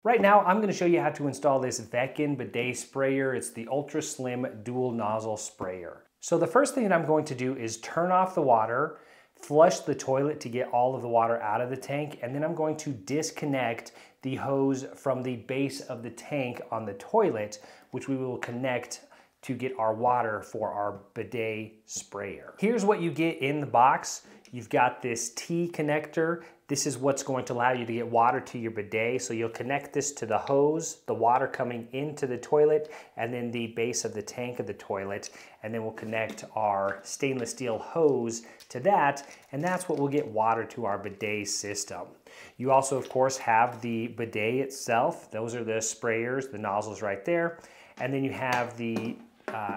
Right now, I'm going to show you how to install this Veken Bidet sprayer. It's the Ultra-Slim Dual Nozzle sprayer. So the first thing that I'm going to do is turn off the water, flush the toilet to get all of the water out of the tank, and then I'm going to disconnect the hose from the base of the tank on the toilet, which we will connect to get our water for our bidet sprayer. Here's what you get in the box. You've got this T connector. This is what's going to allow you to get water to your bidet. So you'll connect this to the hose, the water coming into the toilet, and then the base of the tank of the toilet. And then we'll connect our stainless steel hose to that, and that's what will get water to our bidet system. You also, of course, have the bidet itself. Those are the sprayers, the nozzles right there. And then you have the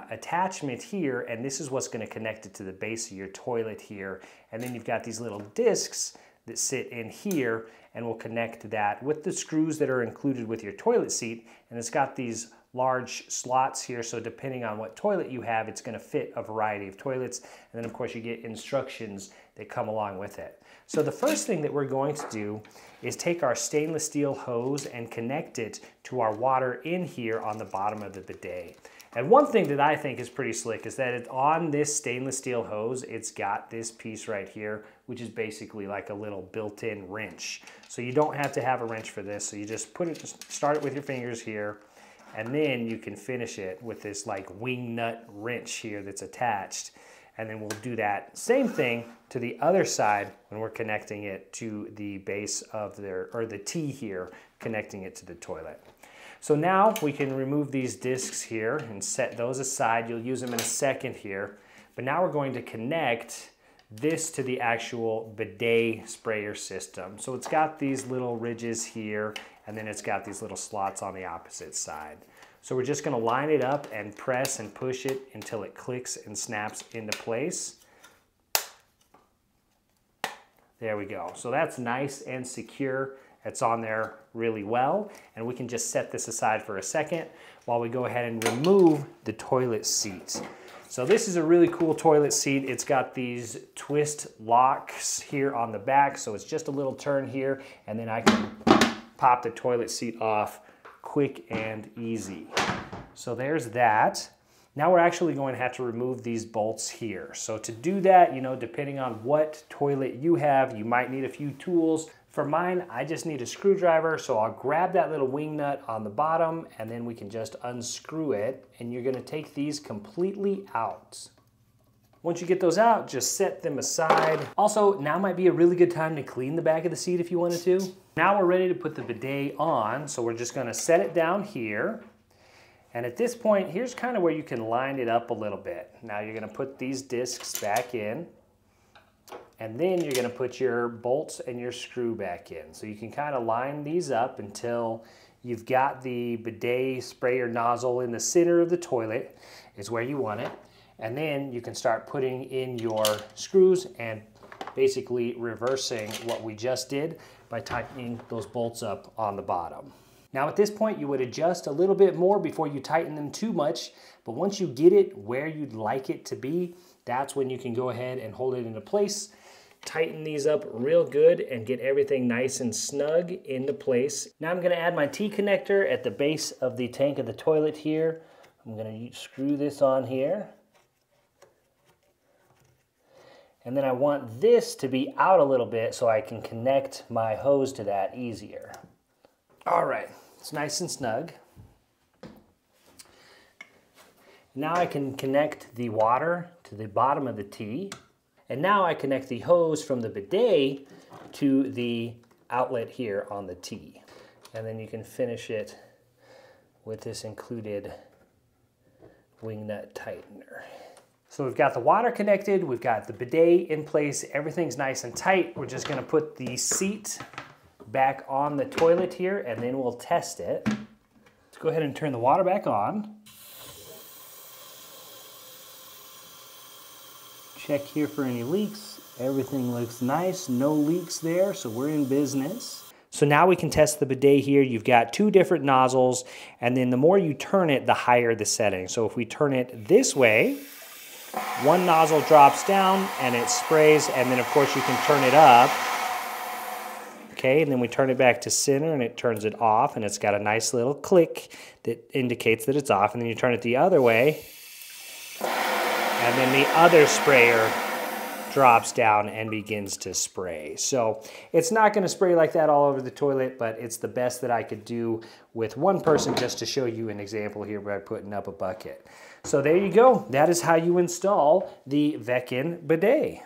attachment here, and this is what's going to connect it to the base of your toilet here. And then you've got these little discs that sit in here, and we'll connect that with the screws that are included with your toilet seat. And it's got these large slots here, so depending on what toilet you have, it's going to fit a variety of toilets. And then of course you get instructions that come along with it. So the first thing that we're going to do is take our stainless steel hose and connect it to our water in here on the bottom of the bidet. And one thing that I think is pretty slick is that on this stainless steel hose, it's got this piece right here, which is basically like a little built-in wrench. So you don't have to have a wrench for this. So you just start it with your fingers here, and then you can finish it with this like wing nut wrench here that's attached. And then we'll do that same thing to the other side when we're connecting it to the base of the T here, connecting it to the toilet. So now we can remove these discs here and set those aside. You'll use them in a second here. But now we're going to connect this to the actual bidet sprayer system. So it's got these little ridges here, and then it's got these little slots on the opposite side. So we're just going to line it up and press and push it until it clicks and snaps into place. There we go. So that's nice and secure. It's on there really well, and we can just set this aside for a second while we go ahead and remove the toilet seat. So this is a really cool toilet seat. It's got these twist locks here on the back, so it's just a little turn here, and then I can pop the toilet seat off quick and easy. So there's that. Now we're actually going to have to remove these bolts here. So to do that, depending on what toilet you have, you might need a few tools. For mine, I just need a screwdriver, so I'll grab that little wing nut on the bottom, and then we can just unscrew it, and you're gonna take these completely out. Once you get those out, just set them aside. Also, now might be a really good time to clean the back of the seat if you wanted to. Now we're ready to put the bidet on, so we're just gonna set it down here. And at this point, here's kind of where you can line it up a little bit. Now you're gonna put these discs back in, and then you're gonna put your bolts and your screw back in. So you can kind of line these up until you've got the bidet sprayer nozzle in the center of the toilet, is where you want it. And then you can start putting in your screws and basically reversing what we just did by tightening those bolts up on the bottom. Now at this point, you would adjust a little bit more before you tighten them too much, but once you get it where you'd like it to be, that's when you can go ahead and hold it into place. Tighten these up real good and get everything nice and snug into place. Now I'm gonna add my T connector at the base of the tank of the toilet here. I'm gonna screw this on here. And then I want this to be out a little bit so I can connect my hose to that easier. All right, it's nice and snug. Now I can connect the water to the bottom of the T. And now I connect the hose from the bidet to the outlet here on the T. And then you can finish it with this included wing nut tightener. So we've got the water connected, we've got the bidet in place, everything's nice and tight. We're just gonna put the seat back on the toilet here, and then we'll test it. Let's go ahead and turn the water back on. Check here for any leaks. Everything looks nice, no leaks there, so we're in business. So now we can test the bidet here. You've got two different nozzles, and then the more you turn it, the higher the setting. So if we turn it this way, one nozzle drops down and it sprays, and then of course you can turn it up. Okay, and then we turn it back to center and it turns it off, and it's got a nice little click that indicates that it's off. And then you turn it the other way, and then the other sprayer drops down and begins to spray. So it's not going to spray like that all over the toilet, but it's the best that I could do with one person just to show you an example here by putting up a bucket. So there you go. That is how you install the Veken Bidet.